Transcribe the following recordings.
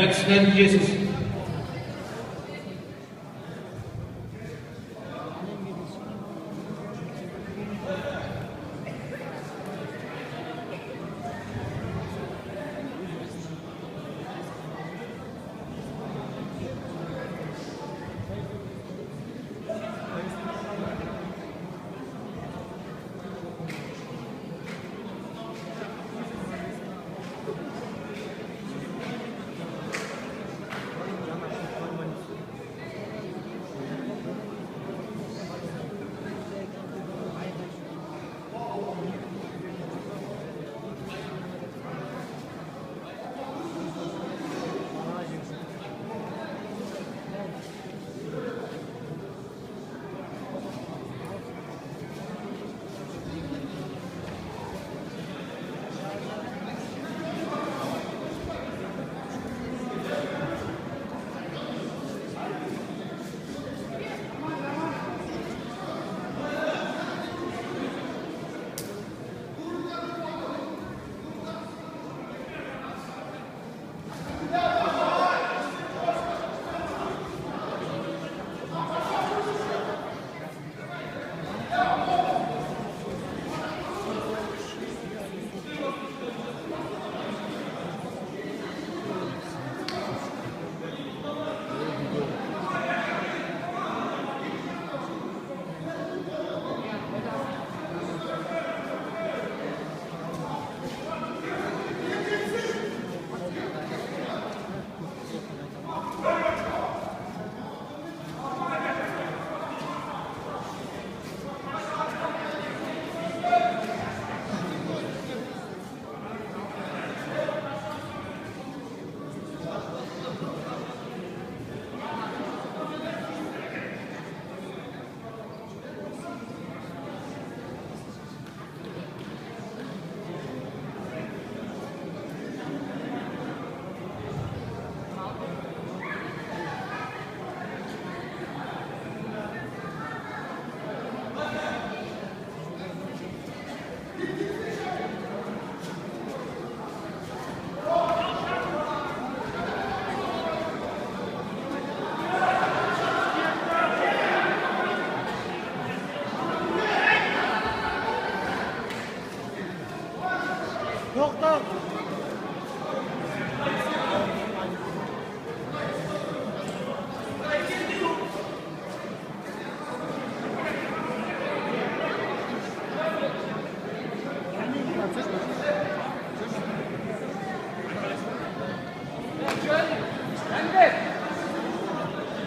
Әдіс нәтижесіз.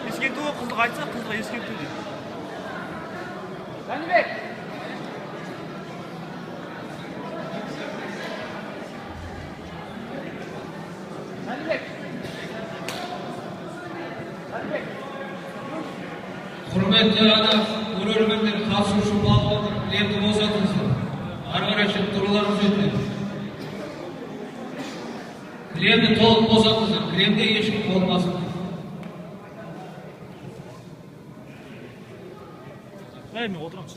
Ескерту қыздық айтса, қыздық ескерту дейді. Жәнібек! Жәнібек! Жәнібек! Құрметті көрермендер, қатысушы балуандар, кілемді босатыңыздар. Ары қарай шығып тұруларыңыз өтінемін. Кілемді толық босатыңыздар, кілемде ешкім болмасын. Мен отырамын.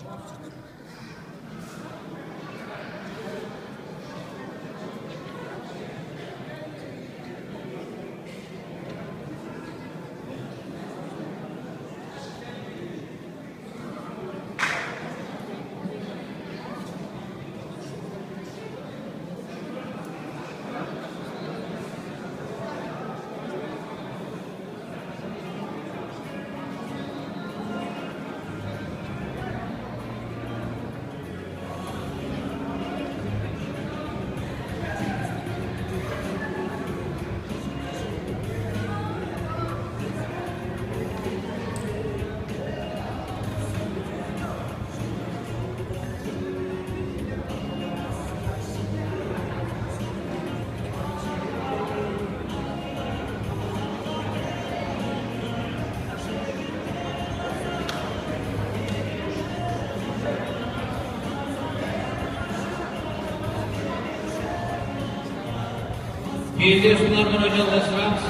Belediyesularına жалғастырамыз.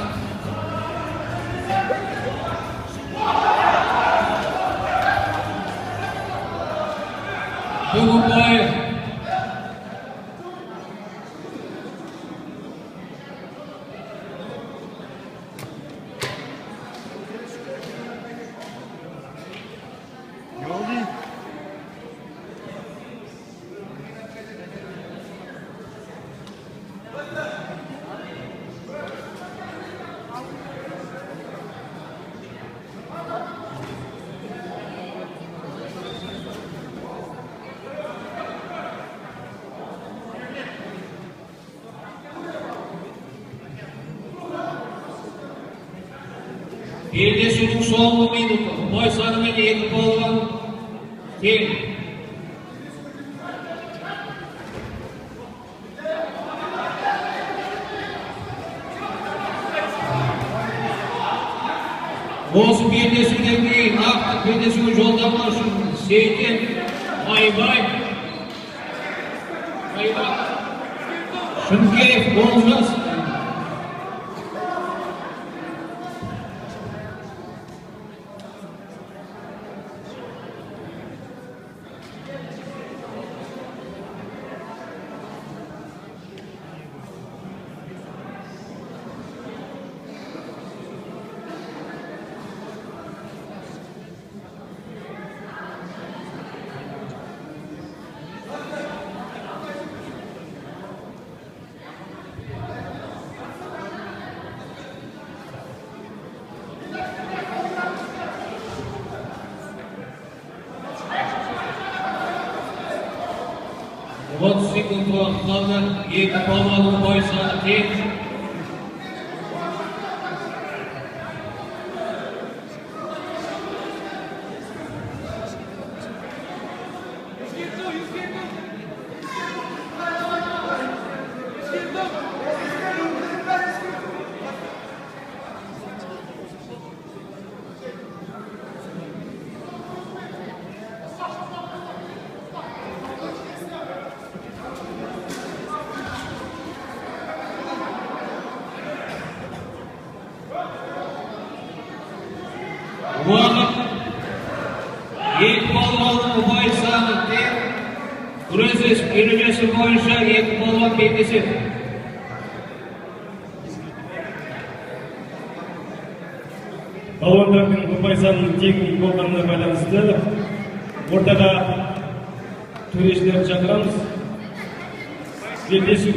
Бөгенбаев. Beldesu'nun soğumu minutu. Boy sanымен екі polvan тең. Осы белдесуден кейін ақтық белдесуге жолдама үшін Сейтен Майбай, Шымкеев Олжас. Отыз секунд уақыт қалды. Екі палуанның бой саны тең. Уақыт екі палуанның бой саны тең. Күрес ережесі бойынша екі палуан белдеседі. Палуандардың ұпай санының тең болғанына байланысты ортаға төрешілерді шақырамыз. Белдесу.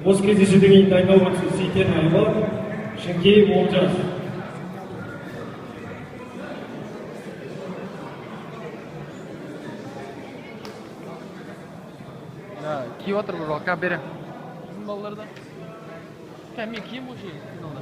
Осы кездесуден кейін дайындалып отырған Сейтен Айбар, Шымкеев Олжас. Киіп отыр бір баққа бері. Bizim балаларда. Мен киім осы финалда.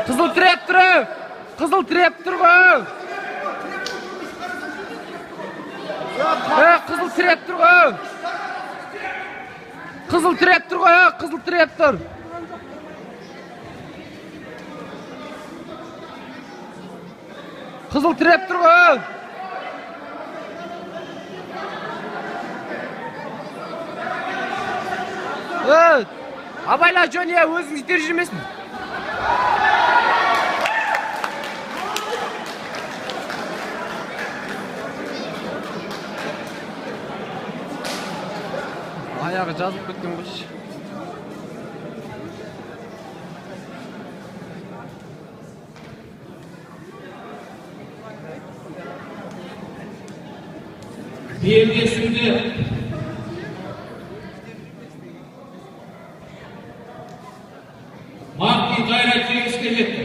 Қызыл тіреп тұр! Қызыл тіреп тұр ғой! Қызыл тіреп тұр ғой! Қызыл тіреп тұр ғой! Қызыл тіреп тұр! Қызыл тіреп тұр ғой! Абайла жөн, өзің жетер жүрмесін. Аяғы жазып кеткен көш. Белдесуде Махти қайрат жеңіске жетті.